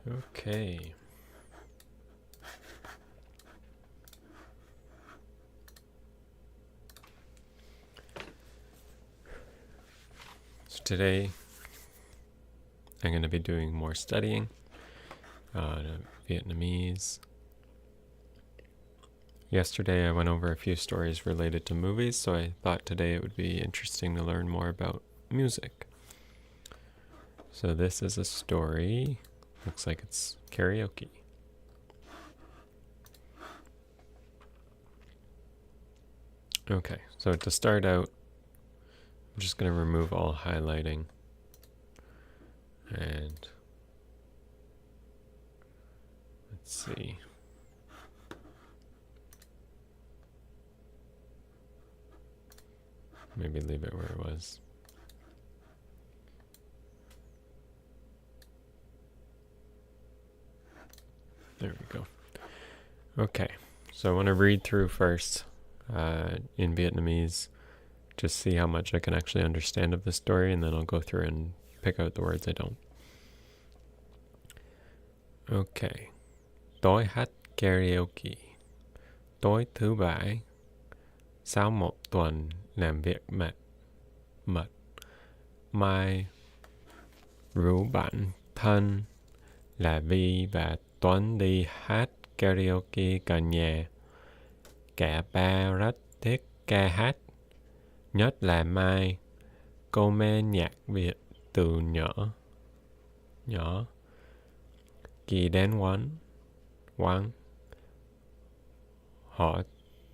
Okay. So today I'm going to be doing more studying Vietnamese. Yesterday I went over a few stories related to movies, so I thought today it would be interesting to learn more about music. So this is a story. Looks like it's karaoke. Okay, so to start out, I'm just going to remove all highlighting and let's see. Maybe leave it where it was. There we go. Okay, so I want to read through first in Vietnamese, just see how much I can actually understand of the story, and then I'll go through and pick out the words I don't. Okay. Tối hát karaoke. Tối thứ bảy, sau một tuần làm việc mệt, Mai rủ bạn thân là Vi và Tuấn đi hát karaoke gần nhà. Cả ba rất thích ca hát, nhất là Mai. Cô mê nhạc Việt từ nhỏ. Khi đến quán, họ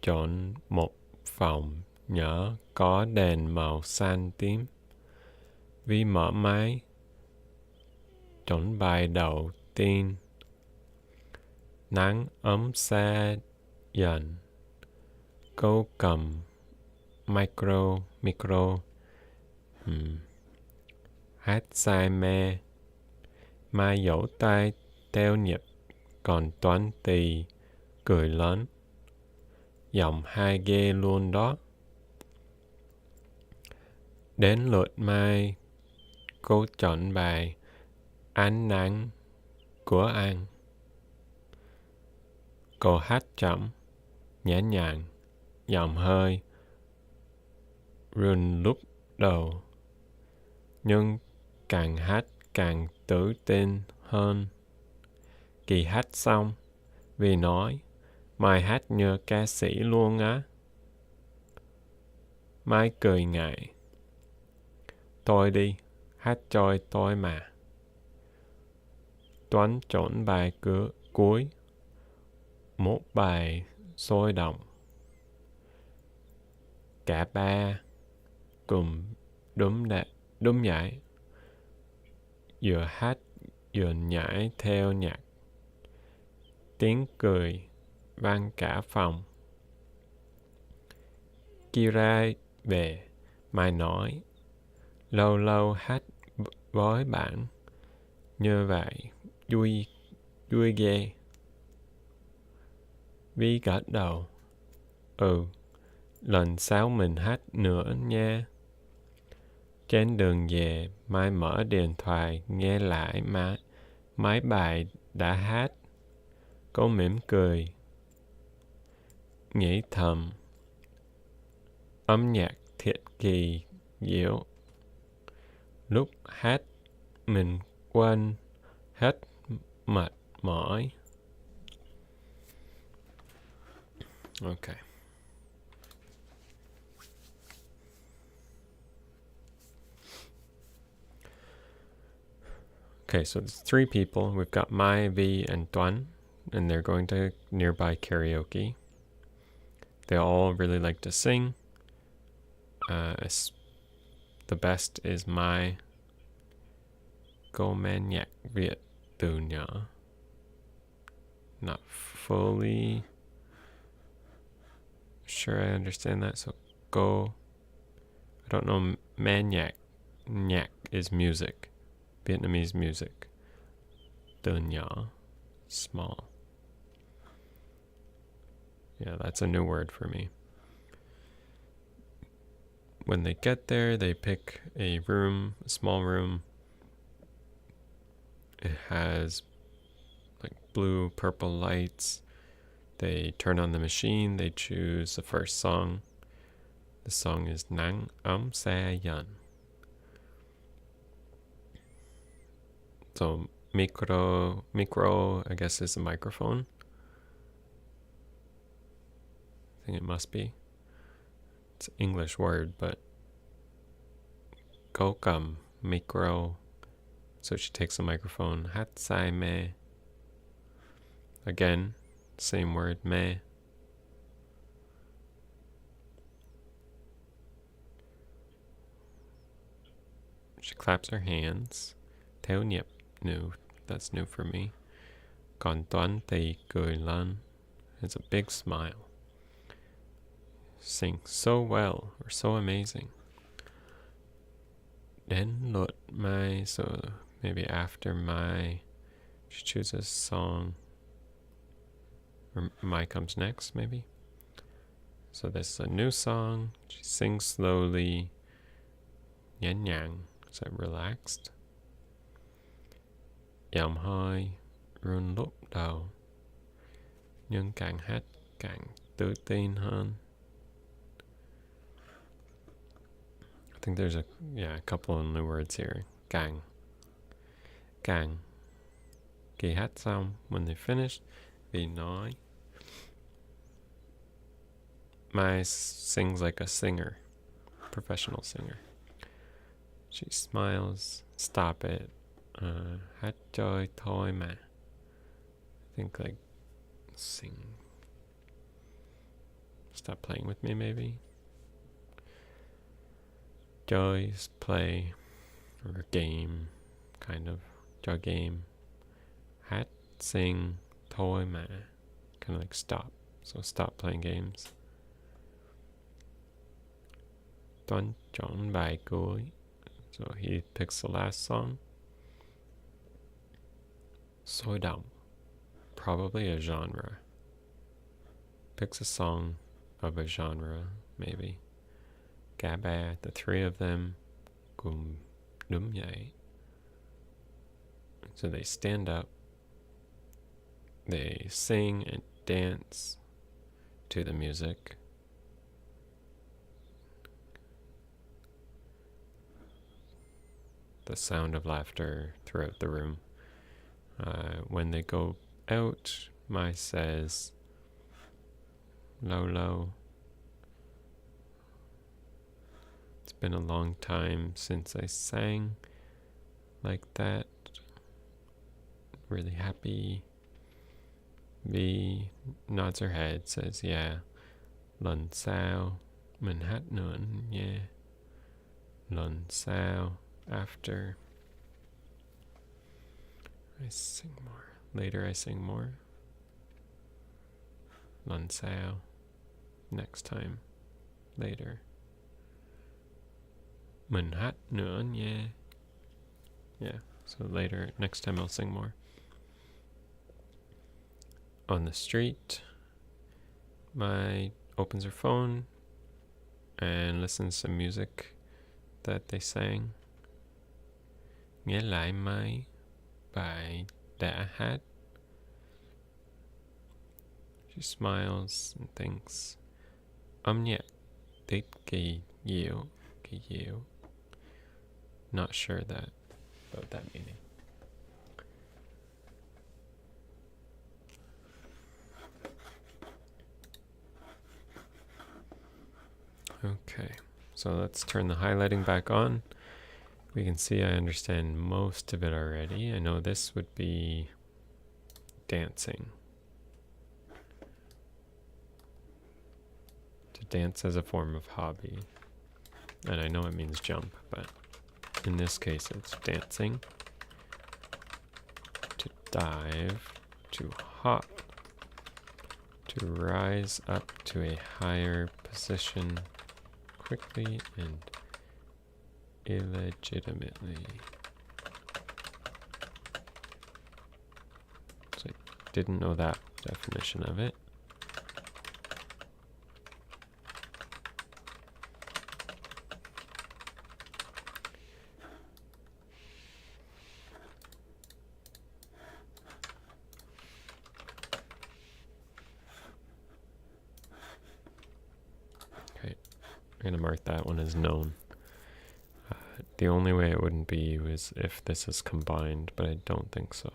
chọn một phòng nhỏ có đèn màu xanh tím. Vi mở máy, chọn bài đầu tiên. Nắng ấm xa dần. Cô cầm micro hát say mê. Mai vỗ tay theo nhịp, còn Toán thì cười lớn. Giọng hai ghê luôn đó. Đến lượt Mai, cô chọn bài Ánh nắng của anh. Cô hát chậm, nhẹ nhàng, giọng hơi run lúc đầu, nhưng càng hát càng tự tin hơn. Khi hát xong, Vi nói, Mai hát như ca sĩ luôn á. Mai cười ngại. Thôi đi, hát cho tôi mà. Toán chọn bài cuối, một bài sôi động. Cả ba cùng đúng nhảy, vừa hát vừa nhảy theo nhạc. Tiếng cười vang cả phòng. Khi ra về, Mai nói, lâu lâu hát với bạn như vậy vui ghê. Vi gật đầu. Lần sau mình hát nữa nha. Trên đường về, Mai mở điện thoại nghe lại mấy bài đã hát. Cô mỉm cười, nghĩ thầm, âm nhạc thiệt kỳ diệu. Lúc hát mình quên hết mệt mỏi. Okay. Okay, so it's three people. We've got Mai, Vi, and Tuan, and they're going to nearby karaoke. They all really like to sing. The best is Mai. Cô mê nhạc Việt từ nhỏ. Not fully sure I understand that. So go. I don't know. Man nhạc. Nhạc is music. Vietnamese music. Từ nhỏ. Small. Yeah, that's a new word for me. When they get there, they pick a room, a small room. It has blue, purple lights. They turn on the machine. They choose the first song. The song is Nang Sa Yan. So micro, I guess, is a microphone. I think it must be. It's an English word, but Kokam, micro. So she takes a microphone. Hat sai me. Again, same word, me. She claps her hands. Theo nhịp, new. That's new for me. Còn Toán thì cười lan. It's a big smile. Sing so well, or so amazing. Đến lượt Mai, so maybe after Mai, she chooses a song. Or Mai comes next, maybe. So this is a new song. She sings slowly. Nhẹ nhàng, so relaxed. Giọng hơi run lúc đầu, nhưng càng hát càng tự tin hơn. I think there's a couple of new words here. Càng. Khi hát xong, when they finished, vì nói. Mai sings like a singer, professional singer. She smiles. Stop it. Hát chơi thôi mà. I think like sing. Stop playing with me, maybe. Chơi is play, or game, kind of. Chơi game. Hát, sing, thôi mà. Kind of like stop. So stop playing games. Toán chọn bài cuối. So he picks the last song. Sôi động. Probably a genre. Picks a song of a genre, maybe. Cả ba, the three of them, cùng đứng dậy. So they stand up. They sing and dance to the music. The sound of laughter throughout the room. When they go out, Mai says, Lolo, it's been a long time since I sang like that. Really happy. V nods her head, says, yeah. Lần sau, mình hát nữa nha. Lần sau, after. I sing more. Later I sing more. Lần sau, next time. Later. Mình hát nữa nha. Yeah, so later, next time I'll sing more. On the street, Mai opens her phone and listens to music that they sang. Nghe lại Mai bài đã hát. She smiles and thinks, âm nhạc tiết kỳ diệu. Not sure about that meaning. Okay, so let's turn the highlighting back on. We can see I understand most of it already. I know this would be dancing. To dance as a form of hobby. And I know it means jump, but in this case it's dancing. To dive, to hop, to rise up to a higher position quickly and illegitimately. So I didn't know that definition of it. going to mark that one as known. The only way it wouldn't be is if this is combined, but I don't think so.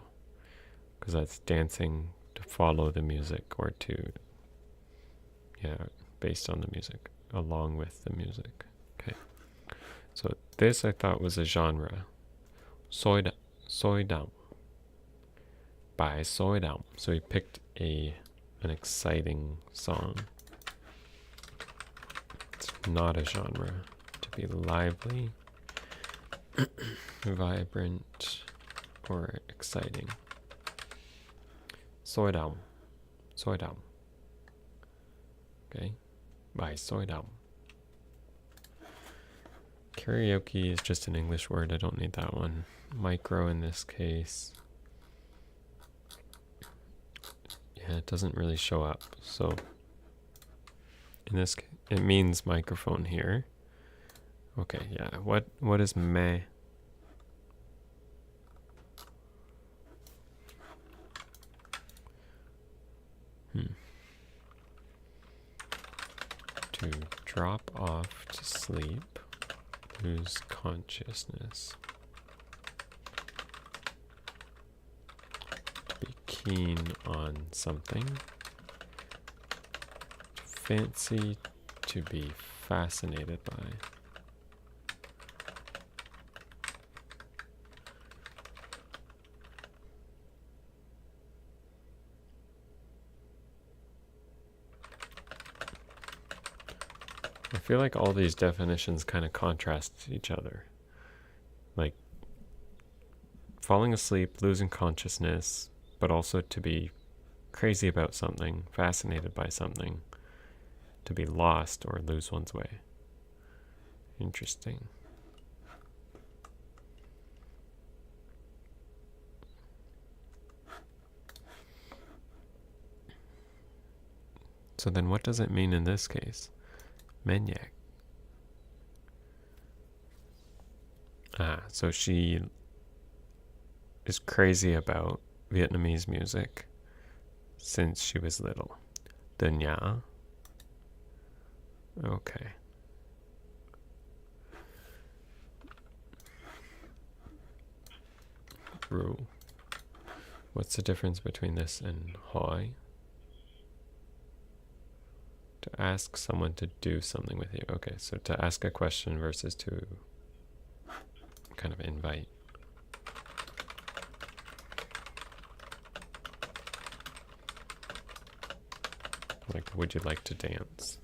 Because that's dancing to follow the music or to, based on the music, along with the music. Okay. So this I thought was a genre. Soi Dam. By Soi Dam. So he picked an exciting song. It's not a genre. To be lively, vibrant, or exciting. Soi Dam. Soi Dam. Okay. By Soi Dam. Karaoke is just an English word. I don't need that one. Micro in this case. Yeah, it doesn't really show up. So in this case, it means microphone here. Okay, yeah. What is me? To drop off to sleep, lose consciousness. To be keen on something. To fancy, to be fascinated by. I feel like all these definitions kind of contrast each other. Like falling asleep, losing consciousness, but also to be crazy about something, fascinated by something, to be lost or lose one's way. Interesting. So then what does it mean in this case? Maniac. So she is crazy about Vietnamese music since she was little. Dunya. Okay. Rule. What's the difference between this and hoi? To ask someone to do something with you. Okay, so to ask a question versus to kind of invite. Like, would you like to dance?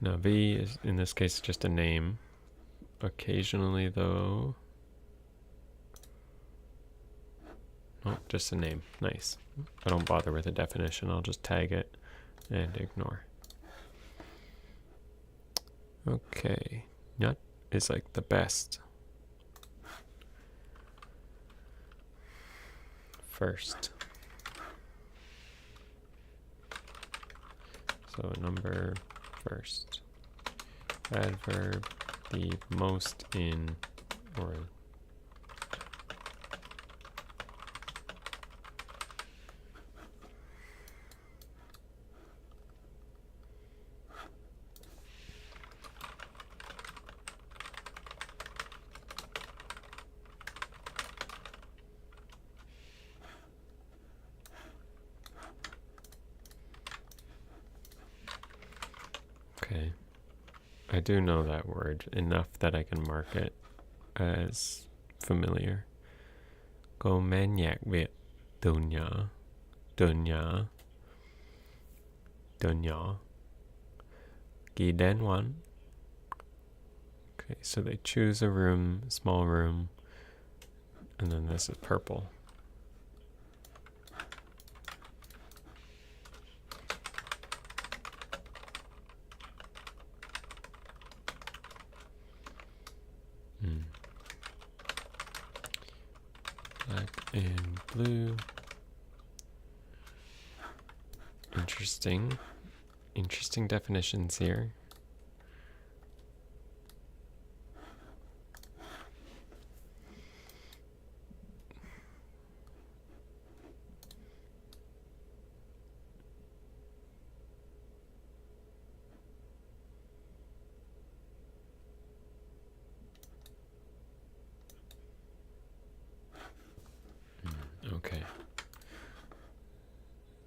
Now, V is, in this case, just a name. Occasionally, though... Oh, just a name. Nice. I don't bother with a definition. I'll just tag it and ignore. Okay. Nyat is like the best. First. So number first. Adverb, the most in, or okay. I do know that word enough that I can mark it as familiar. Go maniac Việt Dunya. Dunya. Dunya. Ghi đến one. Okay, so they choose a room, small room, and then this is purple. Black and blue. Interesting. Interesting definitions here.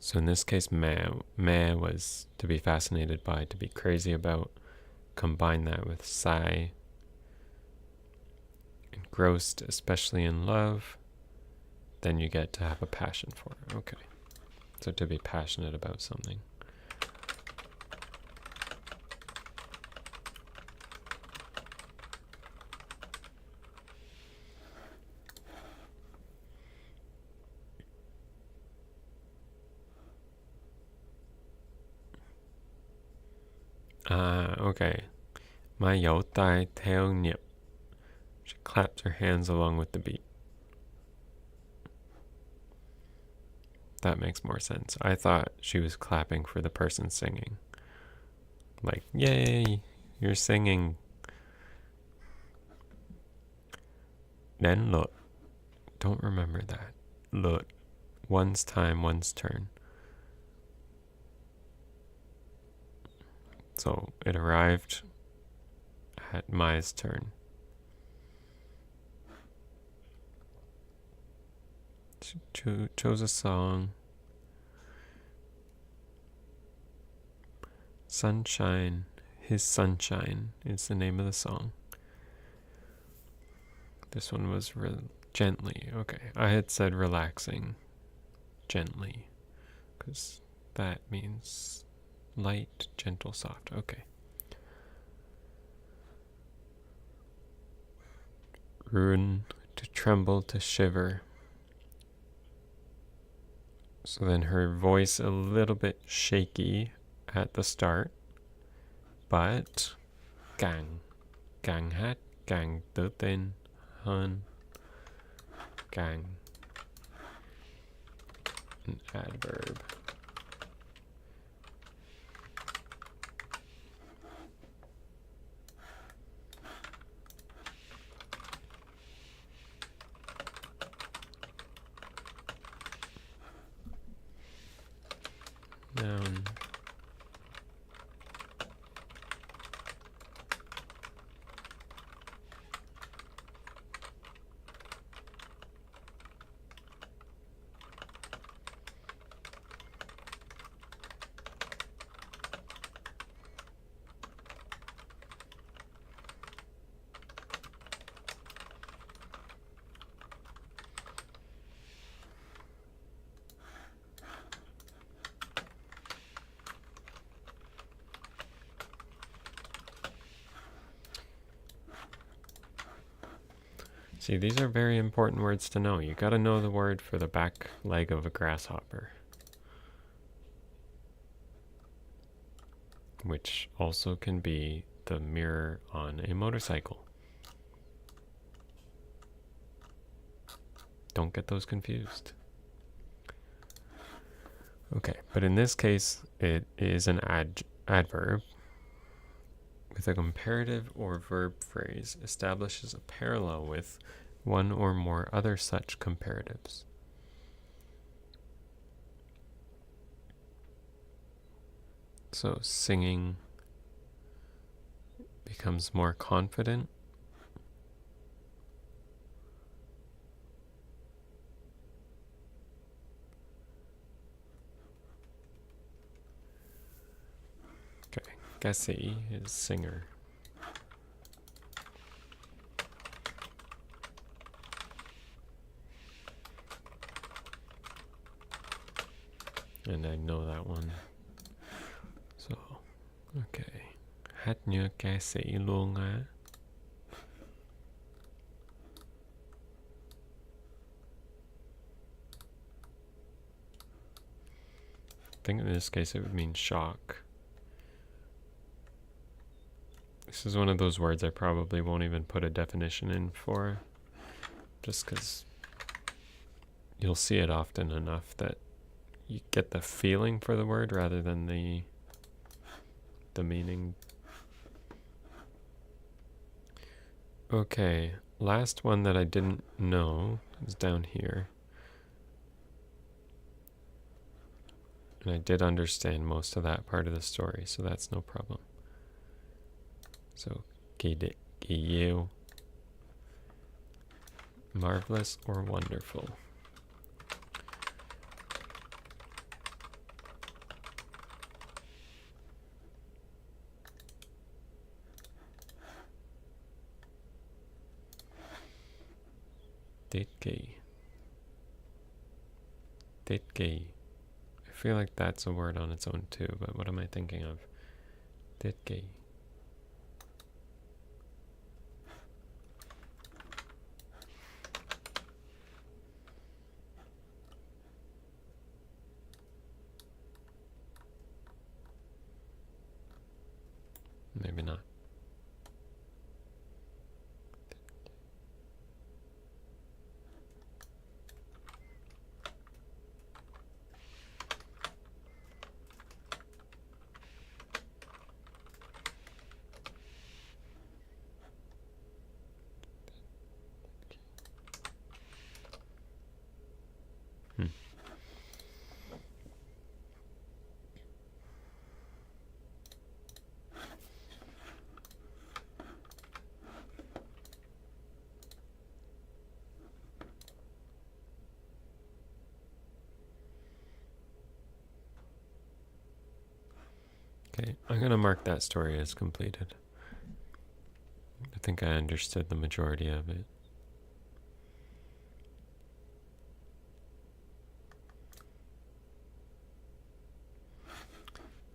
So in this case, meh was to be fascinated by, to be crazy about. Combine that with sai, engrossed, especially in love. Then you get to have a passion for it. Okay. So to be passionate about something. Okay. My yo tai theo nhịp. She clapped her hands along with the beat. That makes more sense. I thought she was clapping for the person singing. Like, yay, you're singing. Then look. Don't remember that. Look. One's time, one's turn. So it arrived at Mai's turn. She chose a song. Sunshine, His Sunshine is the name of the song. This one was gently. Okay, I had said relaxing, gently, because that means light, gentle, soft. Okay. Ruin, to tremble, to shiver. So then her voice a little bit shaky at the start, but càng hát càng tự tin hơn. Càng, an adverb. Noun. See, these are very important words to know. You got to know the word for the back leg of a grasshopper, which also can be the mirror on a motorcycle. Don't get those confused. Okay, but in this case, it is an adverb with a comparative or verb phrase establishes a parallel with one or more other such comparatives. So singing becomes more confident. Okay, Cassie is singer. And I know that one. So, okay. Hát như ca sĩ luôn á. I think in this case it would mean shock. This is one of those words I probably won't even put a definition in for, just because you'll see it often enough that you get the feeling for the word rather than the meaning. Okay, last one that I didn't know is down here. And I did understand most of that part of the story, so that's no problem. So, kỳ diệu, marvelous or wonderful. Tiết kỷ. Tiết kỷ. I feel like that's a word on its own too, but what am I thinking of? Tiết kỷ. Maybe not. Okay, I'm going to mark that story as completed. I think I understood the majority of it.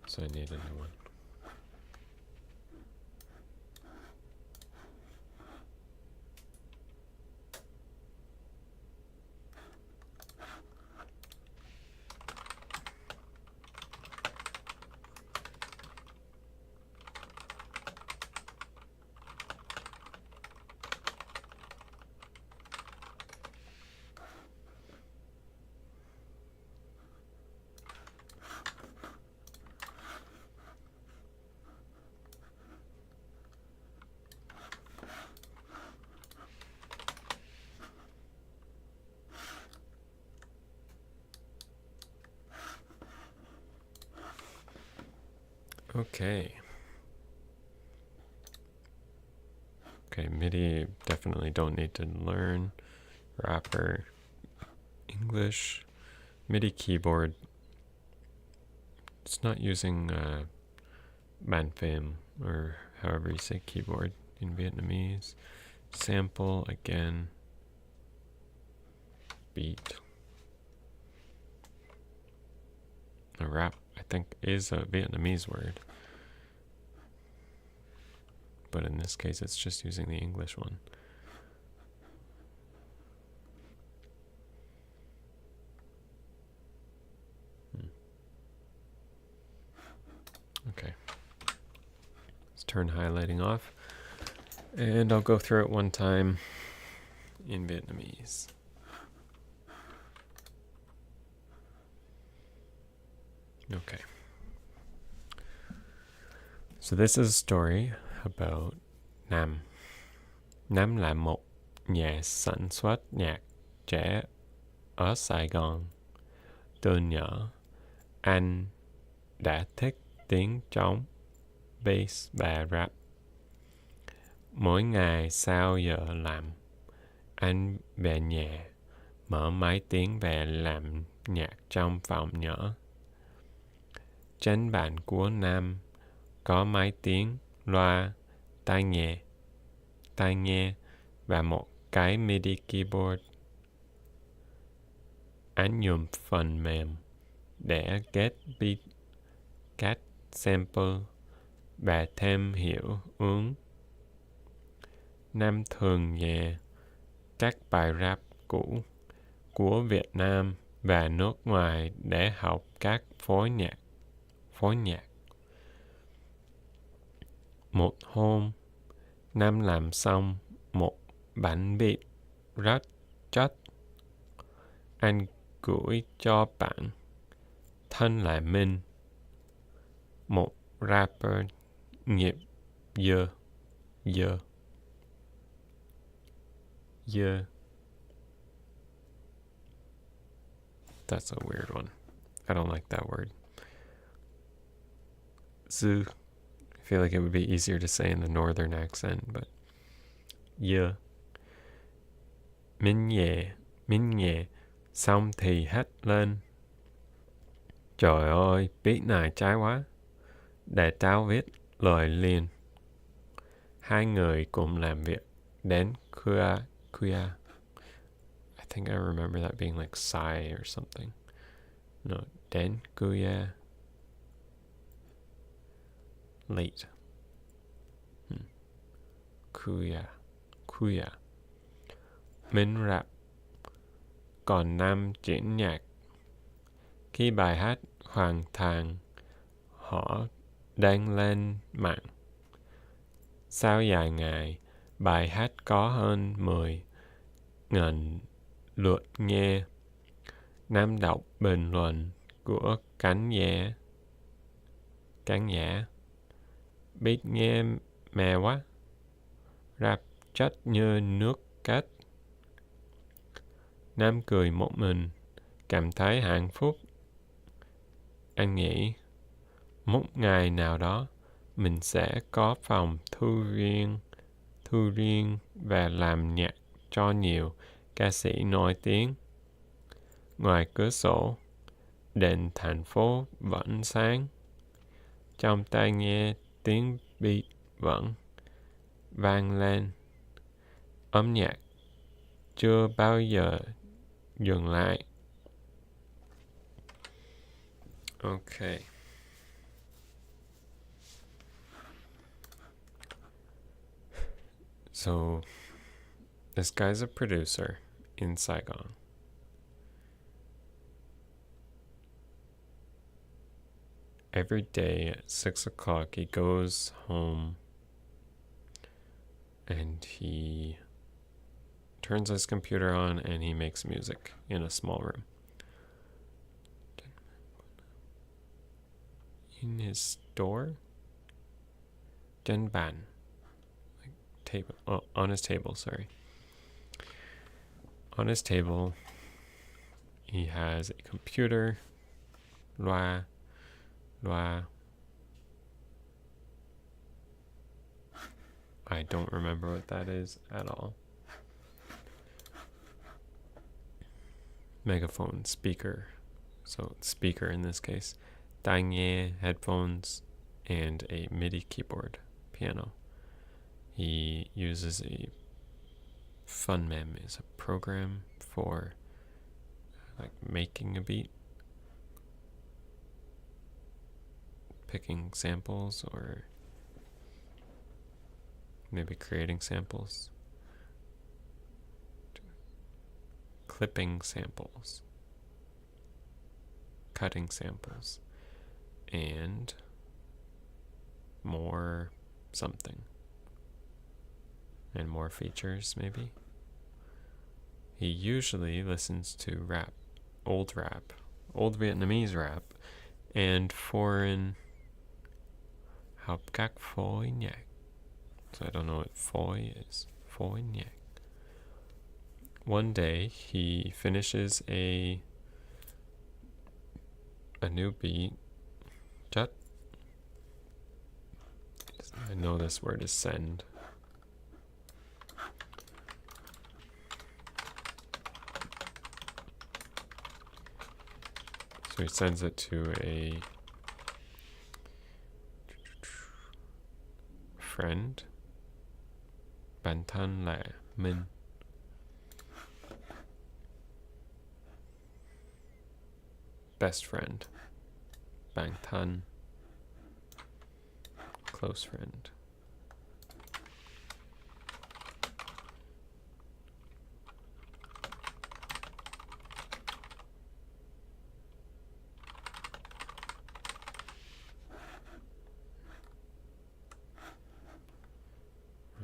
So I need a new one. Okay. Okay, MIDI definitely don't need to learn. Wrapper, English, MIDI keyboard. It's not using bàn phím, or however you say keyboard in Vietnamese. Sample again. Beat. A rap, I think, is a Vietnamese word. But in this case, it's just using the English one. Okay. Let's turn highlighting off. And I'll go through it one time in Vietnamese. Okay. So this is a story about Nam. Nam là một nhà sản xuất nhạc trẻ ở Sài Gòn. Từ nhỏ, anh đã thích tiếng trống, bass và rap. Mỗi ngày sau giờ làm, anh về nhà, mở máy tính về làm nhạc trong phòng nhỏ. Trên bàn của Nam có máy tính, loa, tai nghe và một cái MIDI keyboard. Anh dùng phần mềm để kết beat, cắt sample và thêm hiệu ứng. Nam thường nghe các bài rap cũ của Việt Nam và nước ngoài để học các phối nhạc. Một hôm, Nam làm xong một bản beat rất chất. Anh gửi cho bạn thân là Minh, một rapper nghiệp dơ. That's a weird one. I don't like that word. Zoo. I feel like it would be easier to say in the northern accent, but yeah. Minh nhẹ, xong thì hét lên. Trời ơi, beat này trái quá. Để tao viết lời liền. Hai người cùng làm việc đến khuya. think I remember that being like sigh or something. No, den guya. Late. Kuya. Kuya. Mình rap. Còn nam chuyển nhạc. Khi bài hát hoàn thành, họ đăng lên mạng. Sau vài ngày, bài hát có hơn 10.000 lượt nghe. Nam đọc bình luận của khán giả. Biết nghe mẹ quá. Rap chất như nước cát. Nam cười một mình, cảm thấy hạnh phúc. Anh nghĩ một ngày nào đó mình sẽ có phòng thu riêng và làm nhạc cho nhiều ca sĩ nổi tiếng. Ngoài cửa sổ, đèn thành phố vẫn sáng. Trong tai nghe tiếng beat vẫn vang lên. Âm nhạc chưa bao giờ dừng lại. Okay. So, this guy's a producer in Saigon. Every day at 6 o'clock, he goes home and he turns his computer on and he makes music in a small room. In his store, Denban, like table. Oh, on his table. Sorry. On his table, he has a computer, loa. I don't remember what that is at all. Megaphone, speaker. So speaker in this case. Tai nghe, headphones, and a MIDI keyboard, piano. He uses a Funmem is a program for like making a beat, picking samples, or maybe creating samples, clipping samples, cutting samples, and more something. And more features, maybe. He usually listens to old Vietnamese rap, and foreign học các phối nhạc. So I don't know what phối is. Phối nhạc. One day he finishes a new beat. Chất. I know this word is send. So he sends it to a friend. Bản thân là mình. Best friend. Bản thân. Close friend.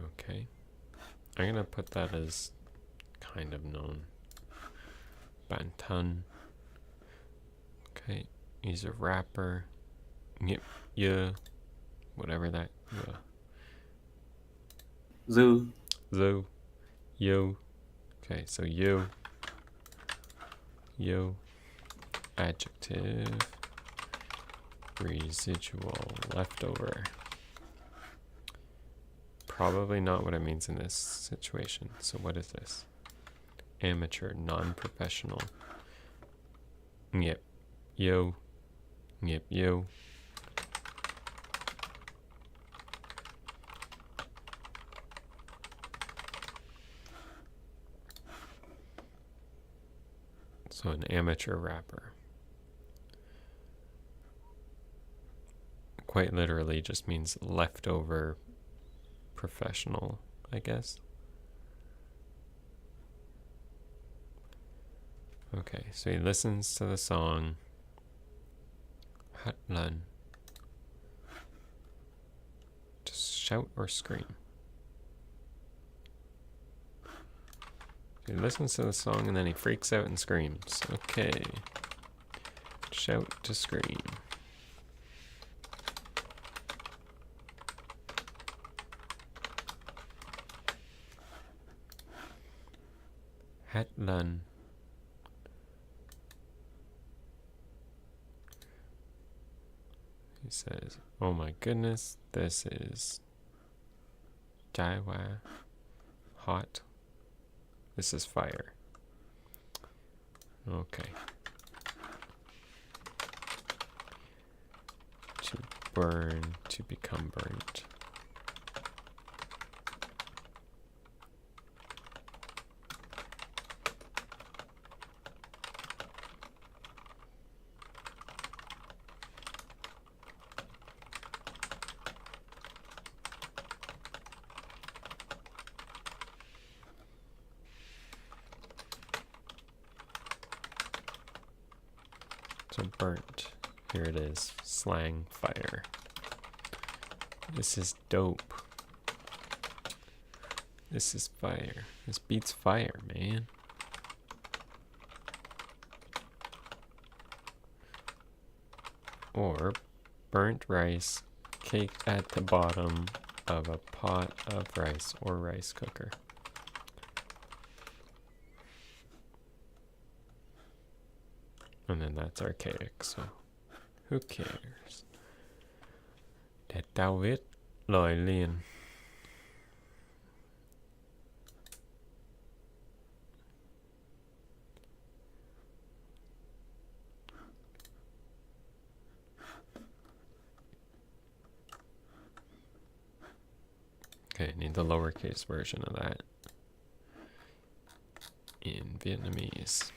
Okay. I'm going to put that as kind of known. Bản thân. Okay. He's a rapper. Nghiệp dơ. Whatever that. Dư. You. Okay, so you. Adjective. Residual. Leftover. Probably not what it means in this situation. So what is this? Amateur, non-professional. Nghiệp yo. So an amateur rapper. Quite literally just means leftover professional, I guess. Okay, so he listens to the song Hatlan. Just shout or scream. So he listens to the song and then he freaks out and screams. Okay. Shout to scream. Hatlan. He says, oh my goodness, this is Jaiwa. Hot. This is fire. Okay. To burn, to become burnt. So burnt. Here it is. Slang fire. This is dope. This is fire. This beats fire, man. Or burnt rice caked at the bottom of a pot of rice or rice cooker. And then that's archaic, so who cares? แต่ดาวิดลอยเลียน Okay, need the lowercase version of that in Vietnamese.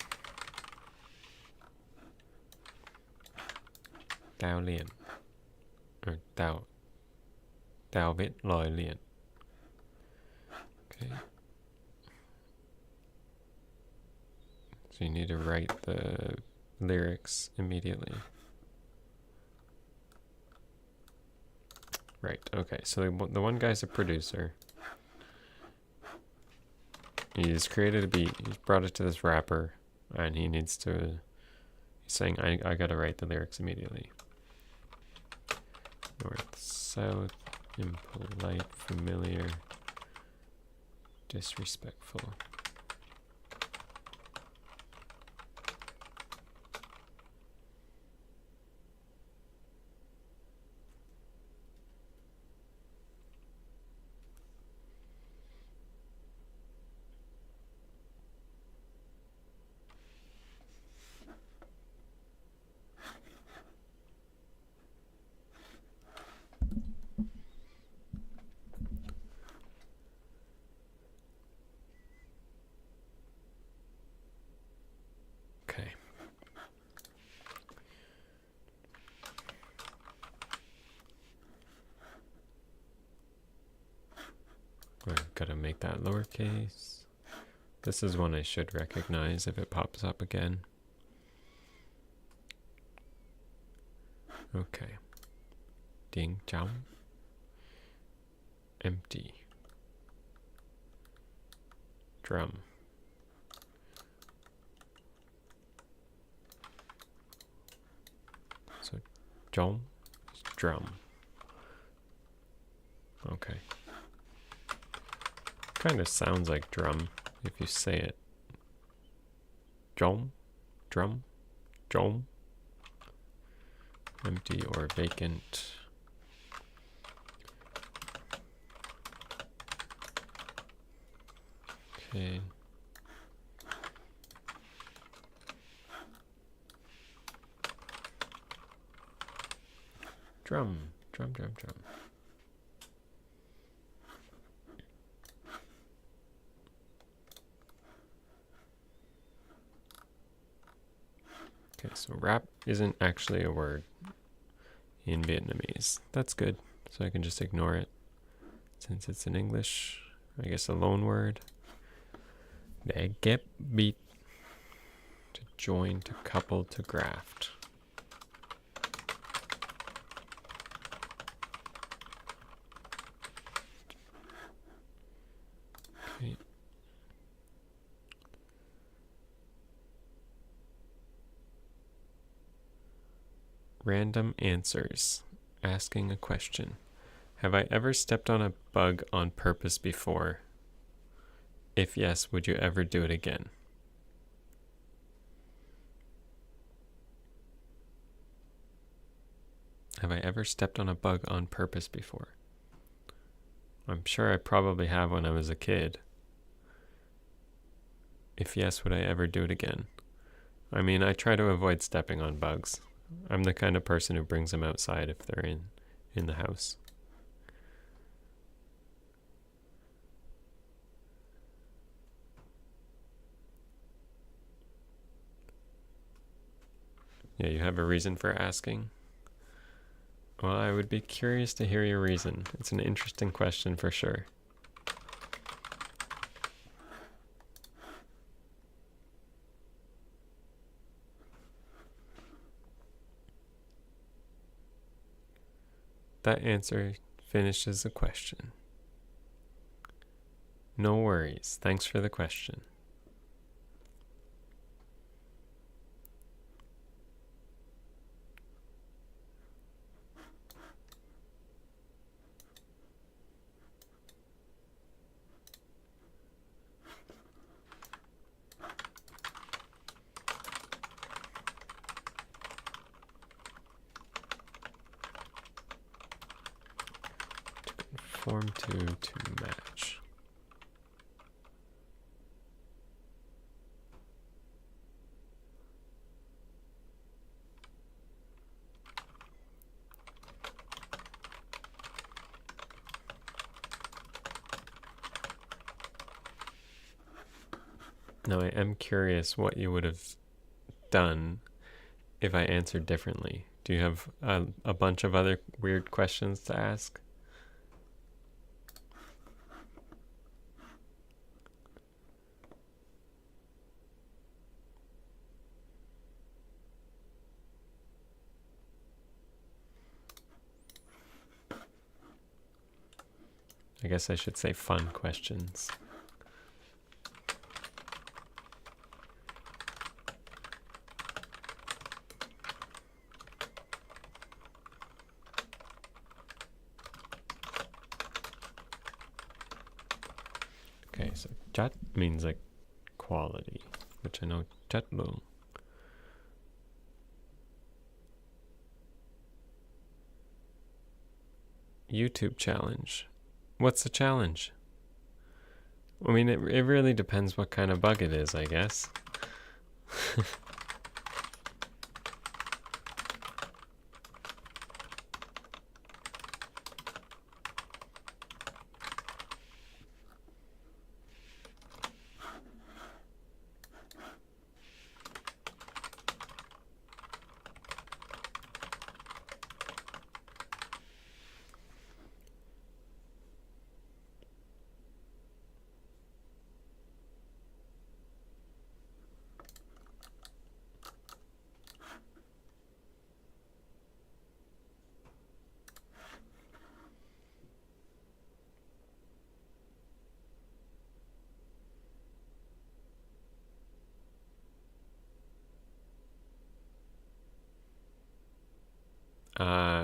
Dao Lien. Or Dao. Dao Vit Loi Lien. Okay. So you need to write the lyrics immediately. Right, okay. So the one guy's a producer. He's created a beat. He's brought it to this rapper. And he needs to... He's saying, I gotta write the lyrics immediately. North, south, impolite, familiar, disrespectful. Okay. I've got to make that lowercase. This is one I should recognize if it pops up again. Okay. Ding chong. Empty. Drum. So jong is drum. Okay. Kind of sounds like drum if you say it. Jom, drum, jom. Empty or vacant. Okay. Drum, drum, drum, drum. Okay, so rap isn't actually a word in Vietnamese. That's good. So I can just ignore it since it's in English. I guess a loan word. Để ghép beat. To join, to couple, to graft. Okay. Random answers. Asking a question. Have I ever stepped on a bug on purpose before? If yes, would you ever do it again? Have I ever stepped on a bug on purpose before? I'm sure I probably have when I was a kid. If yes, would I ever do it again? I mean, I try to avoid stepping on bugs. I'm the kind of person who brings them outside if they're in the house. Yeah, you have a reason for asking? Well, I would be curious to hear your reason. It's an interesting question for sure. That answer finishes the question. No worries. Thanks for the question. Conform to match. Now, I am curious what you would have done if I answered differently. Do you have a bunch of other weird questions to ask? I guess I should say fun questions. Okay, so chat means like quality, which I know chat loong. YouTube challenge. What's the challenge? I mean, it really depends what kind of bug it is, I guess.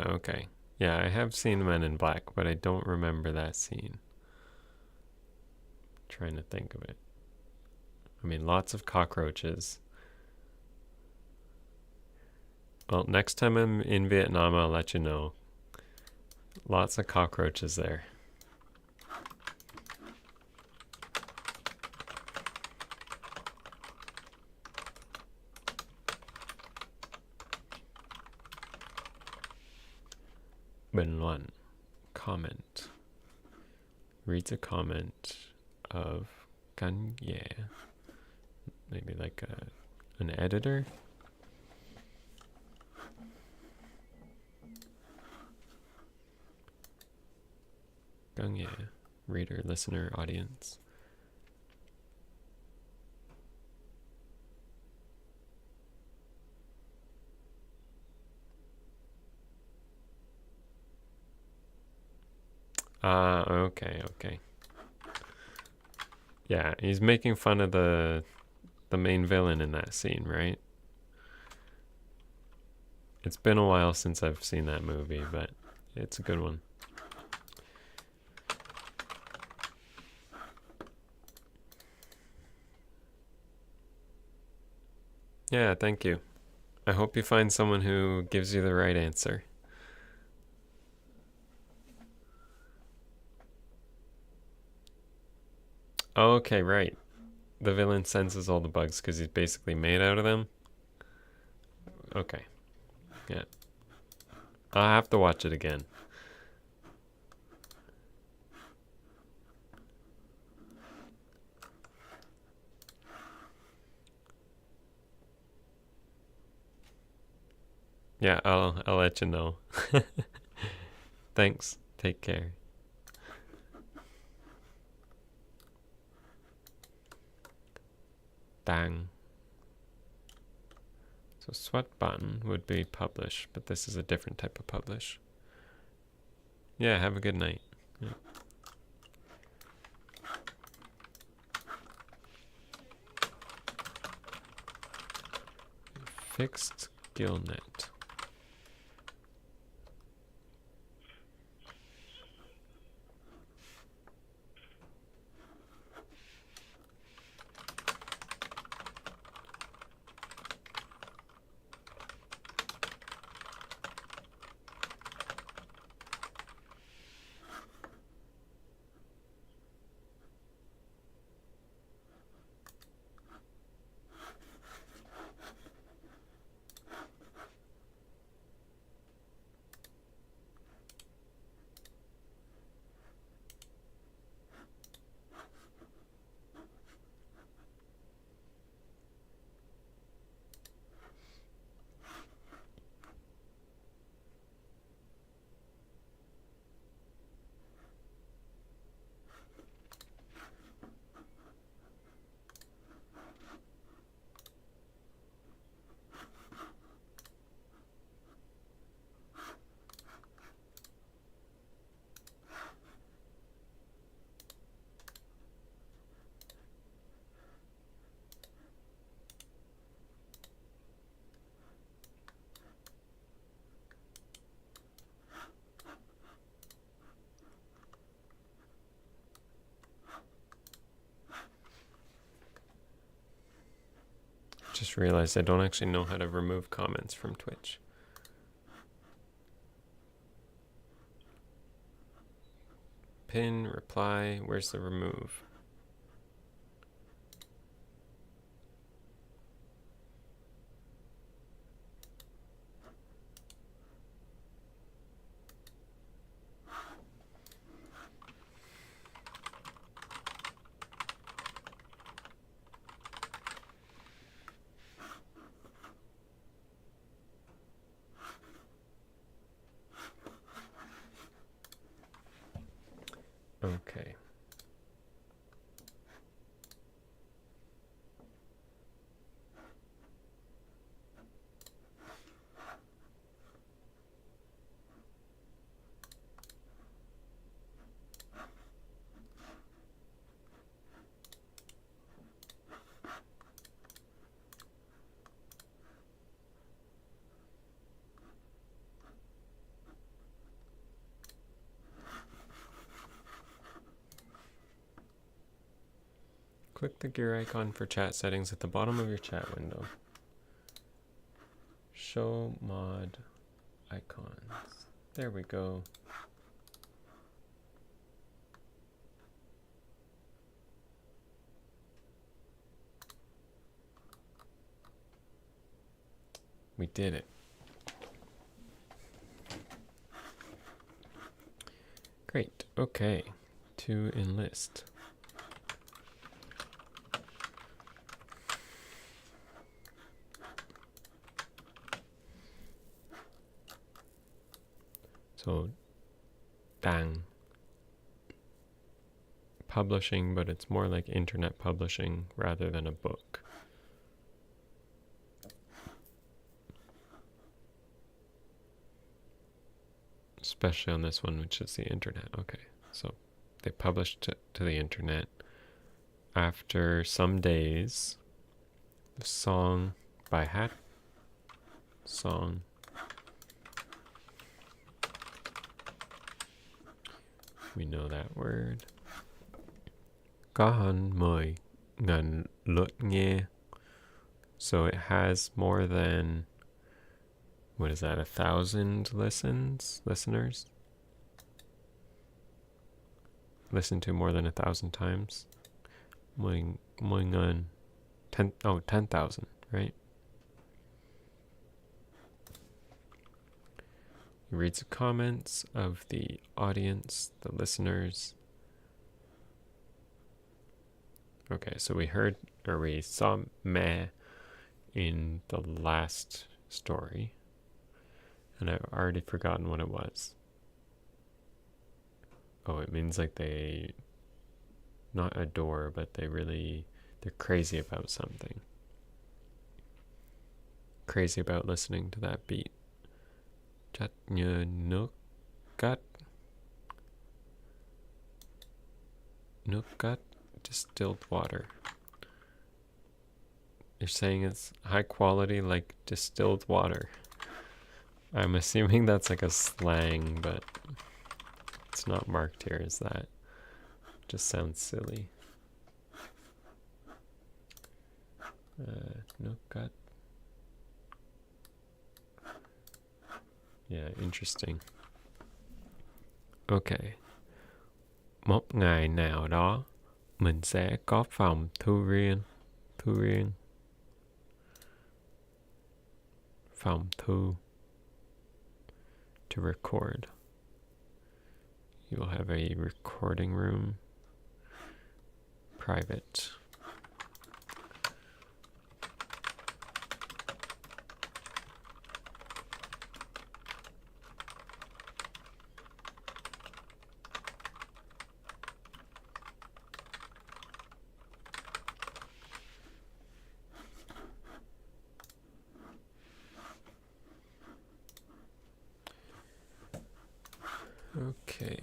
Okay. Yeah, I have seen Men in Black, but I don't remember that scene. Trying to think of it. I mean, lots of cockroaches. Well, next time I'm in Vietnam, I'll let you know. Lots of cockroaches there. Bình luận. Comment. Reads a comment of Kanye. Maybe like an editor. Gang reader, listener, audience. Okay. Yeah, he's making fun of the main villain in that scene, right? It's been a while since I've seen that movie, but it's a good one. Yeah, thank you. I hope you find someone who gives you the right answer. Okay, right. The villain senses all the bugs because he's basically made out of them. Okay. Yeah. I'll have to watch it again. Yeah, I'll let you know. Thanks. Take care. Dang. So sweat button would be publish, but this is a different type of publish. Yeah, have a good night. Yeah. Fixed gillnet. Just realized I don't actually know how to remove comments from Twitch. Pin, reply, where's the remove? Okay. Click the gear icon for chat settings at the bottom of your chat window. Show mod icons. There we go. We did it. Great. Okay. To enlist. So, dang. publishing, but it's more like internet publishing rather than a book. Especially on this one, which is the internet. Okay, so they published it to the internet. After some days, the song by hat song we know that word. Có hơn 10,000 lượt nghe. So it has more than, what is that, 1,000 listeners? Listen to more than 1,000 times. 10,000, right? He reads the comments of the audience, the listeners. Okay, so we saw meh in the last story, and I've already forgotten what it was. Oh, it means like they not adore, but they're crazy about something. Crazy about listening to that beat. Chất như nước cát. Nước cát, distilled water. You're saying it's high quality like distilled water. I'm assuming that's like a slang, but it's not marked here as that. Just sounds silly. Nước cát. Yeah, interesting. Okay. Một ngày nào đó, mình sẽ có phòng thu riêng. Phòng thu. To record. You will have a recording room. Private. Okay.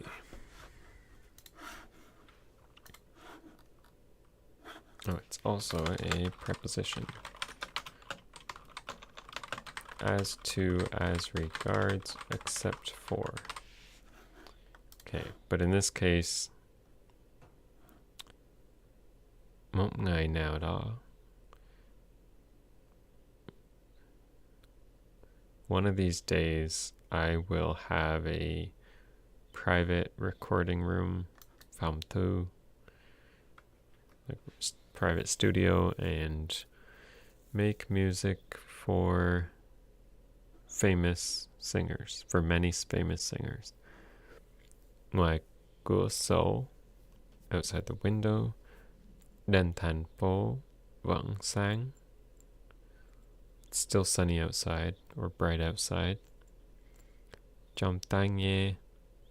Oh, it's also a preposition. As to, as regards, except for. Okay, but in this case, một ngày nào đó. One of these days, I will have a private recording room, phòng thu, like private studio, and make music for famous singers, for many famous singers. Ngoài cửa sổ, outside the window, đèn thành phố vẫn sáng. It's still sunny outside, or bright outside. Trong tai nghe,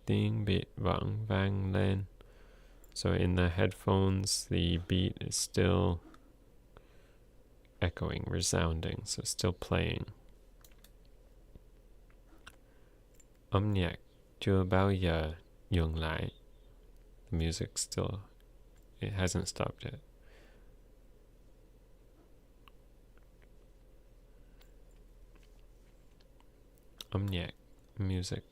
tiếng beat vẫn vang lên. So in the headphones, the beat is still echoing, resounding, so still playing. Âm nhạc chưa bao giờ dừng lại. The music still, it hasn't stopped yet. Âm nhạc, music.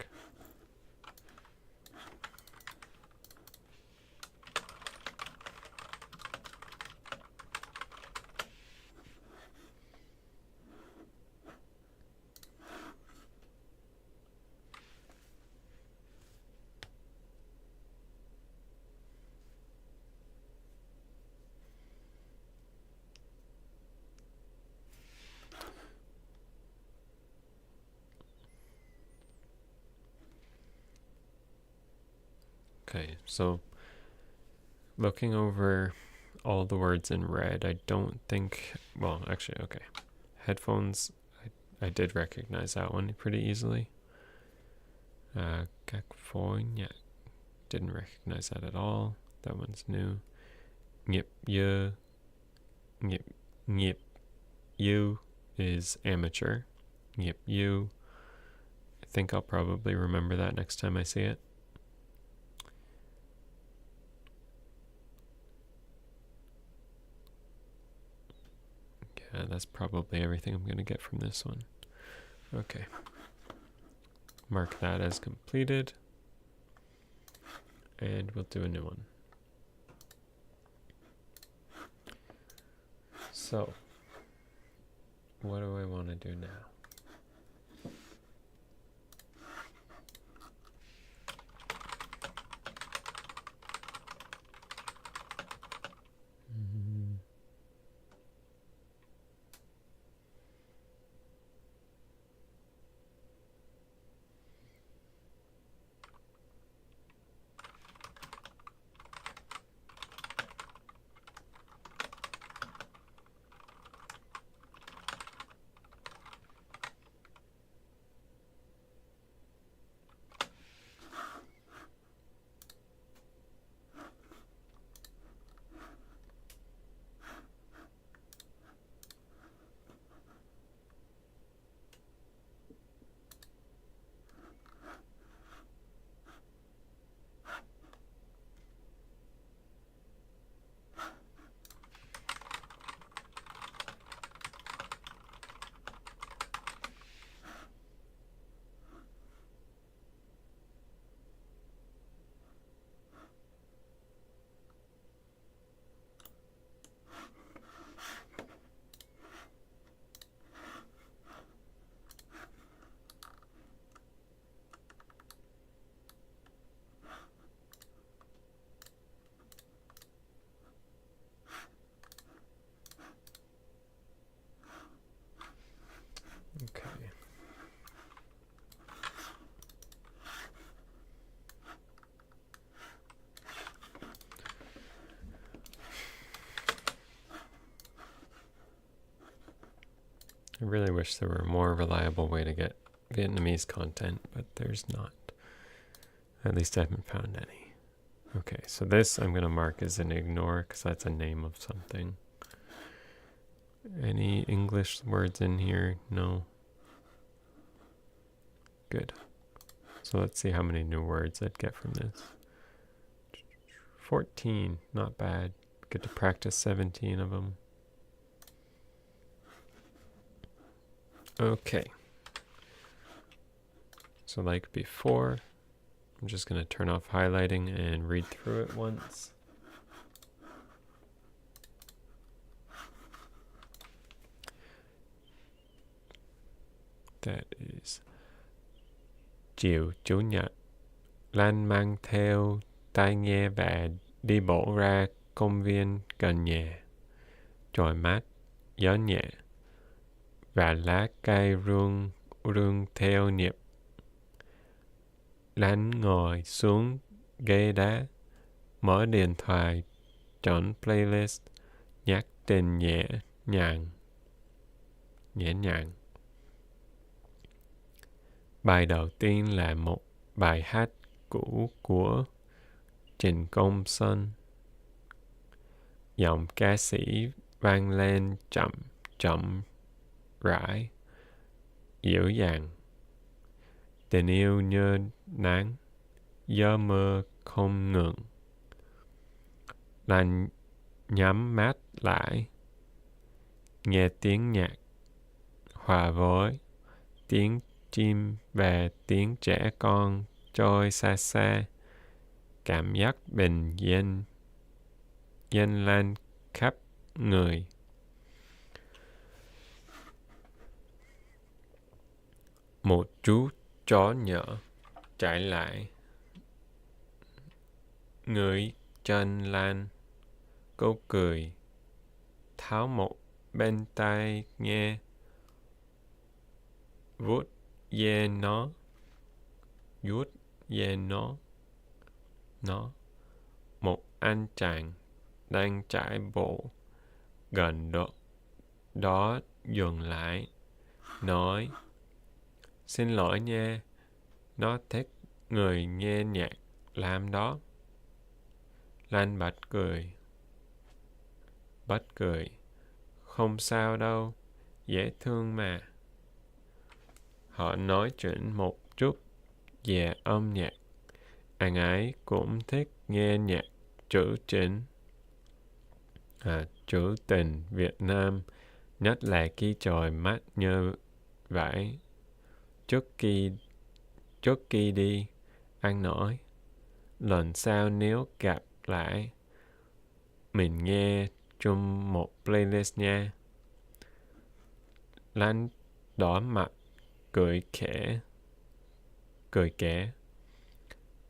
Okay, so looking over all the words in red, I don't think, well, actually, okay. Headphones, I did recognize that one pretty easily. Các phối nhạc, didn't recognize that at all. That one's new. Nghiệp dư. Nghiệp you is amateur. Nghiệp you. I think I'll probably remember that next time I see it. Yeah, that's probably everything I'm going to get from this one. Okay. Mark that as completed. And we'll do a new one. So, what do I want to do now? Okay. I really wish there were a more reliable way to get Vietnamese content, but there's not. At least I haven't found any. Okay, so this I'm going to mark as an ignore because that's a name of something. Any English words in here? No. Good. So let's see how many new words I'd get from this. 14, not bad. Get to practice 17 of them. Okay. So like before, I'm just going to turn off highlighting and read through it once. That is chiều Chủ nhật, Lan mang theo tai nghe và đi bộ ra công viên gần nhà. Trời mát, gió nhẹ và lá cây rung rung theo nhịp. Lan ngồi xuống ghế đá, mở điện thoại, chọn playlist, nhạc tình nhẹ nhàng. Bài đầu tiên là một bài hát cũ của Trịnh Công Sơn. Giọng ca sĩ vang lên chậm chậm rãi, dịu dàng. Tình yêu như nắng, gió mưa không ngừng. Lan nhắm mắt lại, nghe tiếng nhạc hòa với tiếng chim và tiếng trẻ con trôi xa xa. Cảm giác bình yên dâng lên khắp người. Một chú chó nhỏ chạy lại, ngửi chân Lan. Cô cười, tháo một bên tai nghe, vuốt ve nó. Một anh chàng đang chạy bộ gần đó dừng lại, nói: Xin lỗi nha, nó thích người nghe nhạc Lam đó. Lan bật cười. Bật cười. Không sao đâu, dễ thương mà. Họ nói chuyện một chút về âm nhạc. Anh ấy cũng thích nghe nhạc trữ tình. Trữ tình Việt Nam, nhất là khi trời mát như vậy. Trước khi đi, anh nói, lần sau nếu gặp lại, mình nghe chung một playlist nha. Lan đỏ mặt, cười kể.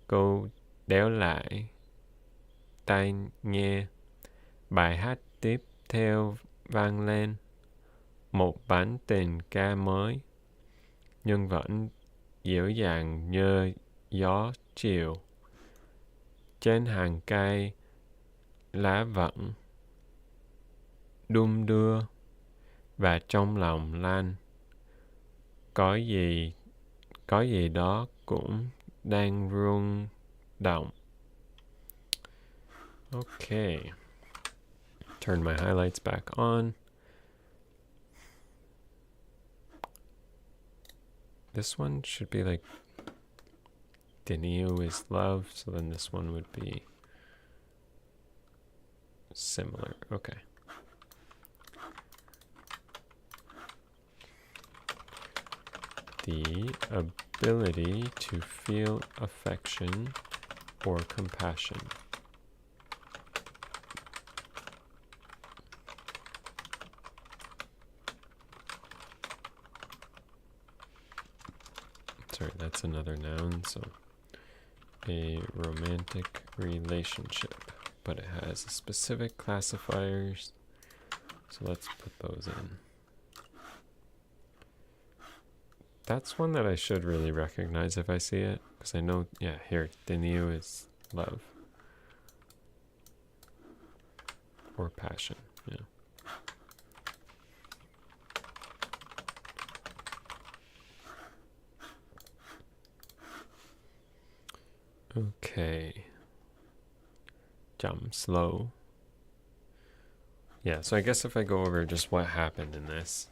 Cô đéo lại tai nghe. Bài hát tiếp theo vang lên. Một bản tình ca mới, nhưng vẫn dịu dàng như gió chiều. Trên hàng cây, lá vẫn đung đưa, và trong lòng Lan có gì đó cũng đang rung động. Okay. Turn my highlights back on. This one should be like Denio is love, so then this one would be similar. Okay. The ability to feel affection or compassion. Sorry, that's another noun, so a romantic relationship, but it has specific classifiers, so let's put those in. That's one that I should really recognize if I see it, because I know, yeah, here, Denio is love. Or passion, yeah. Okay. Jump slow. Yeah, so I guess if I go over just what happened in this.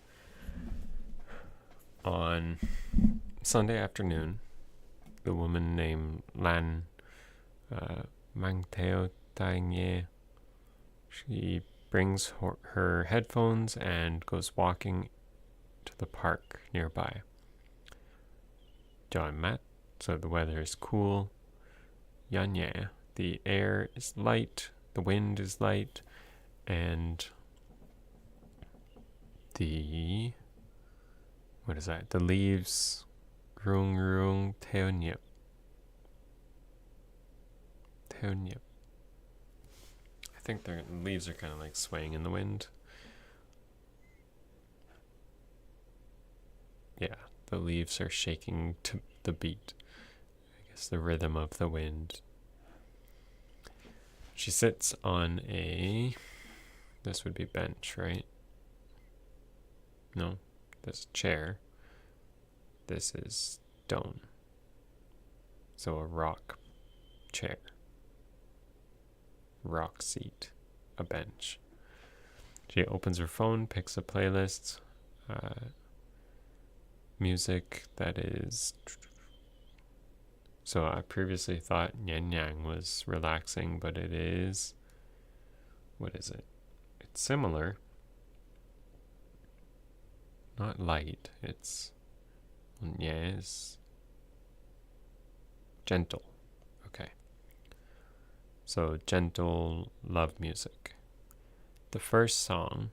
On Sunday afternoon, the woman named Lan mang theo tai nghe. She brings her headphones and goes walking to the park nearby. Trời mát, so the weather is cool. Gió nhẹ, the air is light, the wind is light, and the leaves rung theo nhịp. Theo nhịp. I think the leaves are kind of like swaying in the wind. Yeah, the leaves are shaking to the beat. I guess the rhythm of the wind. She sits on this would be bench, right? No, this chair. This is stone. So a rock chair. Rock seat. A bench. She opens her phone, picks a playlist. Music that is... So I previously thought Yin Yang was relaxing, but it is... What is it? It's similar. Not light. It's... Yes. Gentle. Okay. So gentle love music. The first song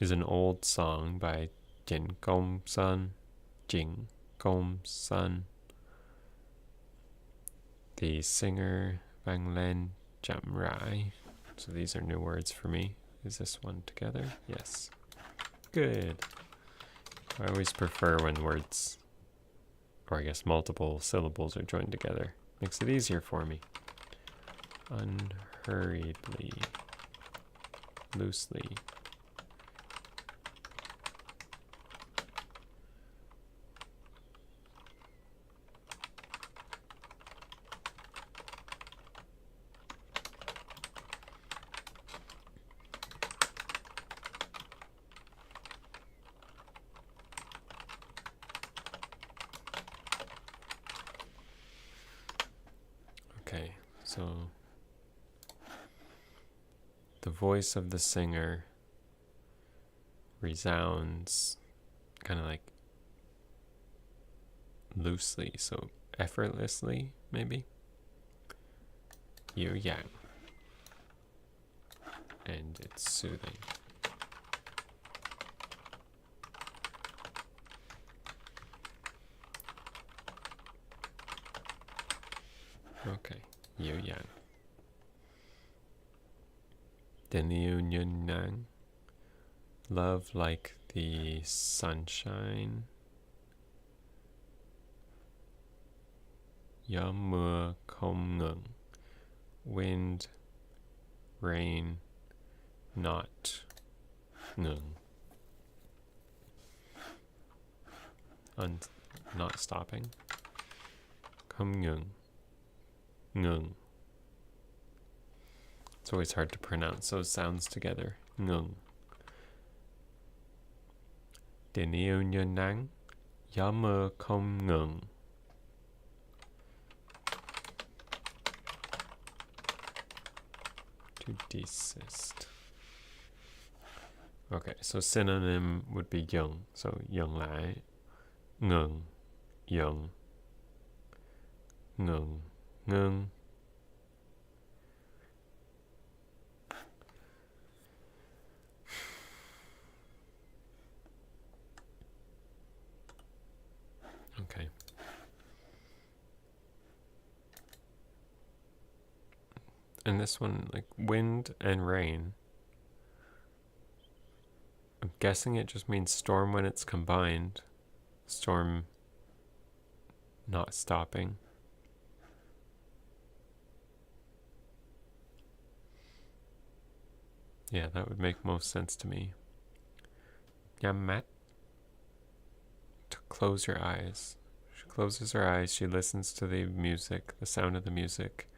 is an old song by Jin Gong Sun. The singer Vang Len Jam Rai. So these are new words for me. Is this one together? Yes. Good. I always prefer when words, or I guess multiple syllables, are joined together. Makes it easier for me. Unhurriedly. Loosely. So the voice of the singer resounds kind of like loosely, so effortlessly, maybe. Yu yang. And it's soothing. Okay, yu yang. Din yu yun yang. Love like the sunshine. Yum mưa không ngừng. Wind, rain, not ngừng. Not stopping. Không ngừng. Ngừng. It's always hard to pronounce those sounds together. Ngừng. Tình yêu như nắng, gió mưa không ngừng. To desist. Okay, so synonym would be dừng. So dừng lại, ngừng, dừng, ngừng, ngưng. Okay. And this one, like wind and rain. I'm guessing it just means storm when it's combined. Storm not stopping. Yeah, that would make most sense to me. Nhắm mắt. To close your eyes. She closes her eyes, she listens to the music, the sound of the music,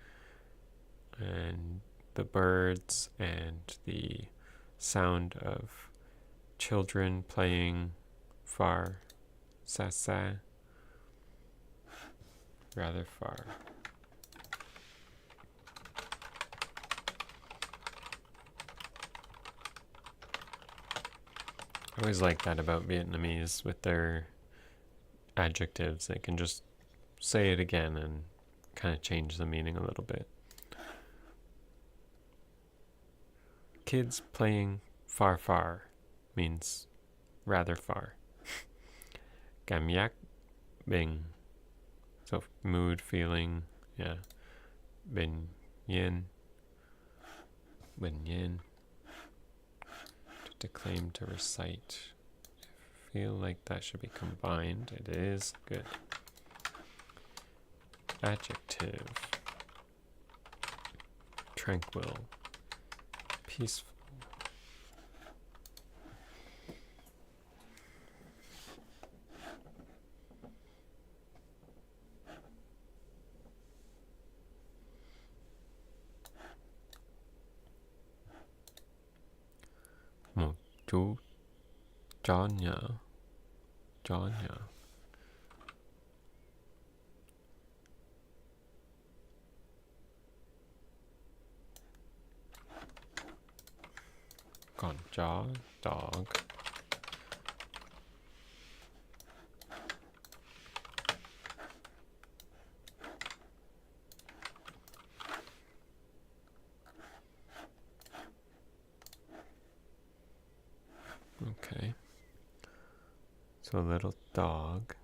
and the birds, and the sound of children playing far. Sa sa. Rather far. I always like that about Vietnamese with their adjectives. They can just say it again and kind of change the meaning a little bit. Kids playing far far means rather far. Cảm giác bình. So mood, feeling, yeah. Bình yên. Bình yên. To declaim, to recite. I feel like that should be combined. It is. Good. Adjective. Tranquil. Peaceful. Một chú chó nhỏ. Chó nhỏ. Con chó, dog. Okay. So a little dog,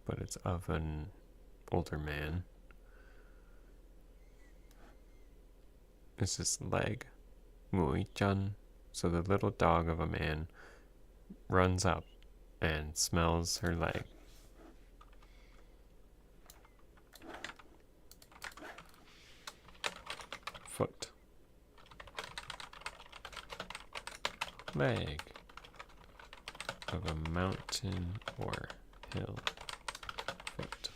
but it's of an older man. This is leg. Mũi chân. So the little dog of a man runs up and smells her leg. Foot. Leg of a mountain or hill. Foot.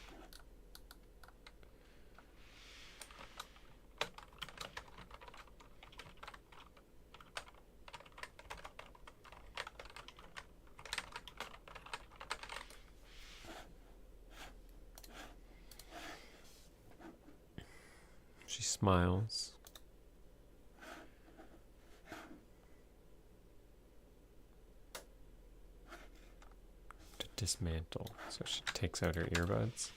smiles. To dismantle. So she takes out her earbuds.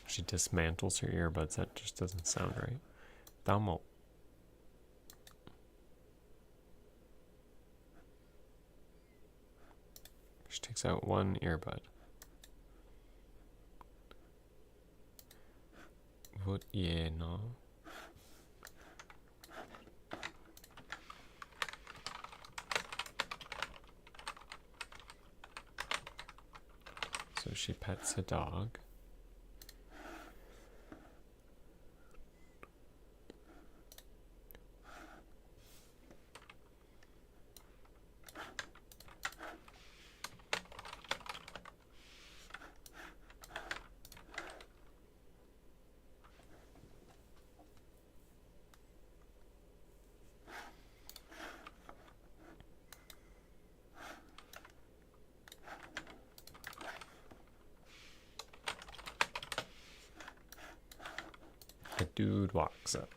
She dismantles her earbuds. That just doesn't sound right. Damo. She takes out one earbud. Vut ye no. So she pets a dog. A dude walks up.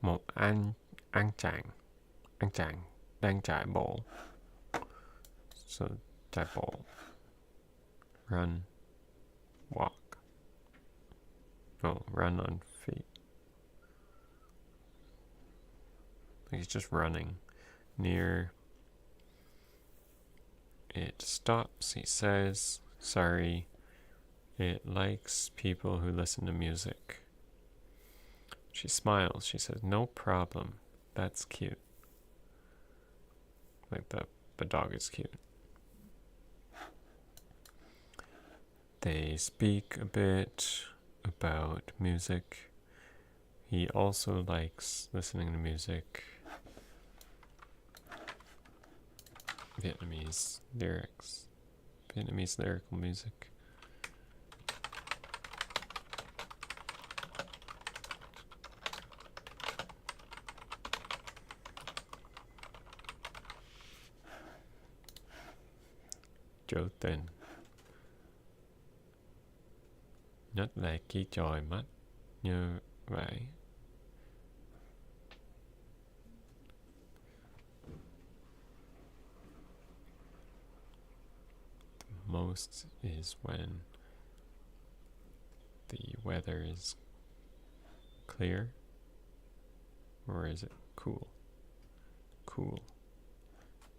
Một anh chàng đang chạy bộ. So chạy bộ. Run. Walk. No, run on feet. Like he's just running. Near. It stops. He says, sorry. It likes people who listen to music. She smiles. She says, no problem. That's cute. Like the dog is cute. They speak a bit about music. He also likes listening to music. Vietnamese lyrics. Vietnamese lyrical music. Trữ tình. Nhất là khi trời mắt như vậy. The most is when the weather is clear, or is it cool? Cool.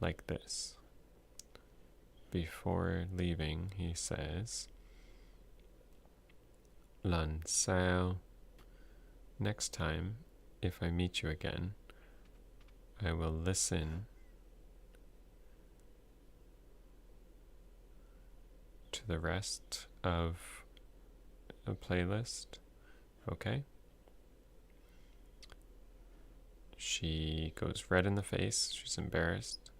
Like this. Before leaving, he says, lần sau, next time, if I meet you again, I will listen to the rest of a playlist. Okay? She goes red in the face. She's embarrassed.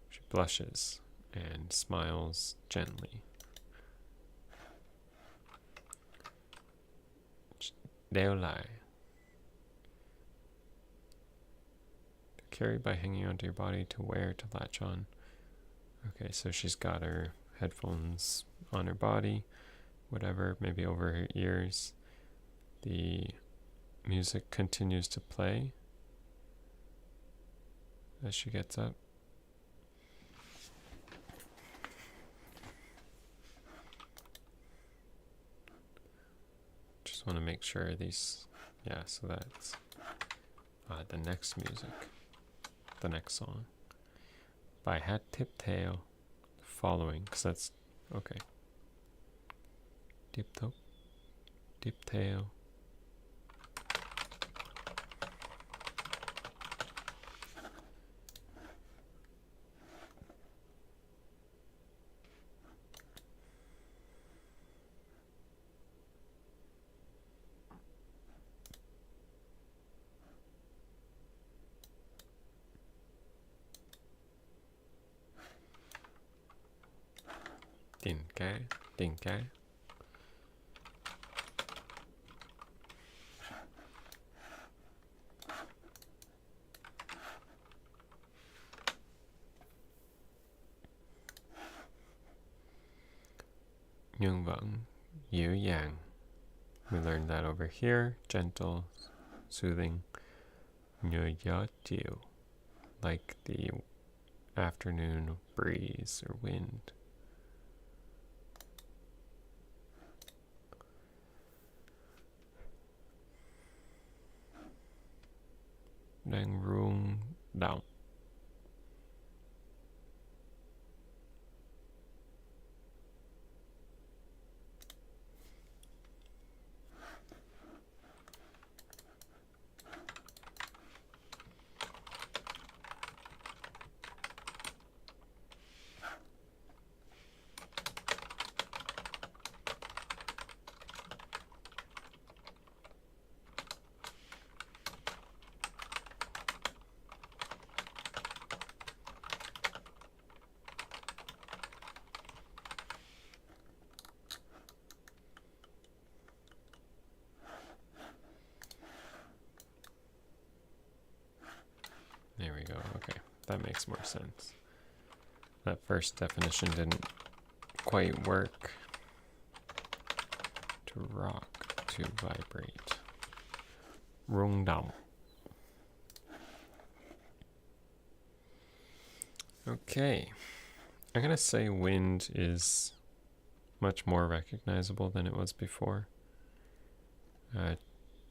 She blushes and smiles gently. Đeo lại. To carry by hanging onto your body, to wear, to latch on. Okay, so she's got her headphones on her body, whatever, maybe over her ears. The music continues to play as she gets up. Just want to make sure these, yeah, so that's the next music, the next song. By Hat Tiptail, following, because that's, okay. Tip top, Tiptail. Tình cái. nhưng vẫn dịu dàng. We learned that over here. Gentle, soothing. Như gió chiều, like the afternoon breeze or wind. Đang rung động. There we go. Okay, that makes more sense. That first definition didn't quite work. To rock, to vibrate. Rung động. Okay, I'm gonna say wind is much more recognizable than it was before.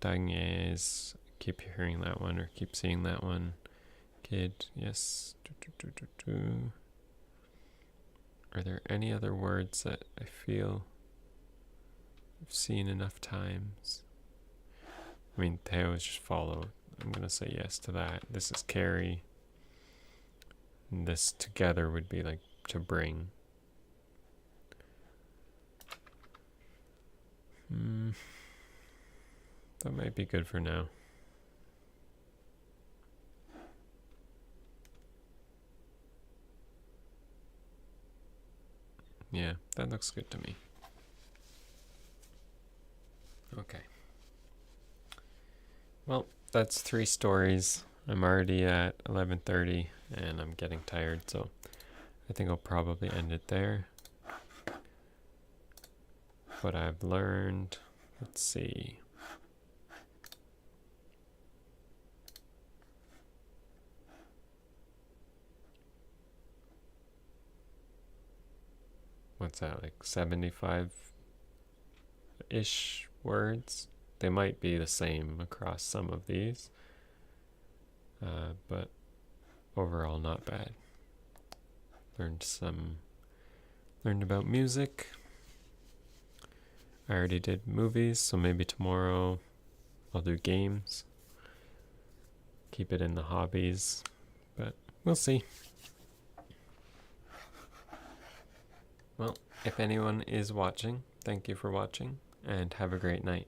Dang is, keep hearing that one or keep seeing that one. Kid, yes. Are there any other words that I feel I've seen enough times? I mean, Theo is just follow. I'm going to say yes to that. This is carry. And this together would be like to bring. That might be good for now. Yeah, that looks good to me. Okay. Well, that's 3 stories. I'm already at 11:30 and I'm getting tired, so I think I'll probably end it there. What I've learned, let's see. What's that, like 75-ish words? They might be the same across some of these, but overall not bad. Learned about music. I already did movies, so maybe tomorrow I'll do games. Keep it in the hobbies, but we'll see. Well, if anyone is watching, thank you for watching, and have a great night.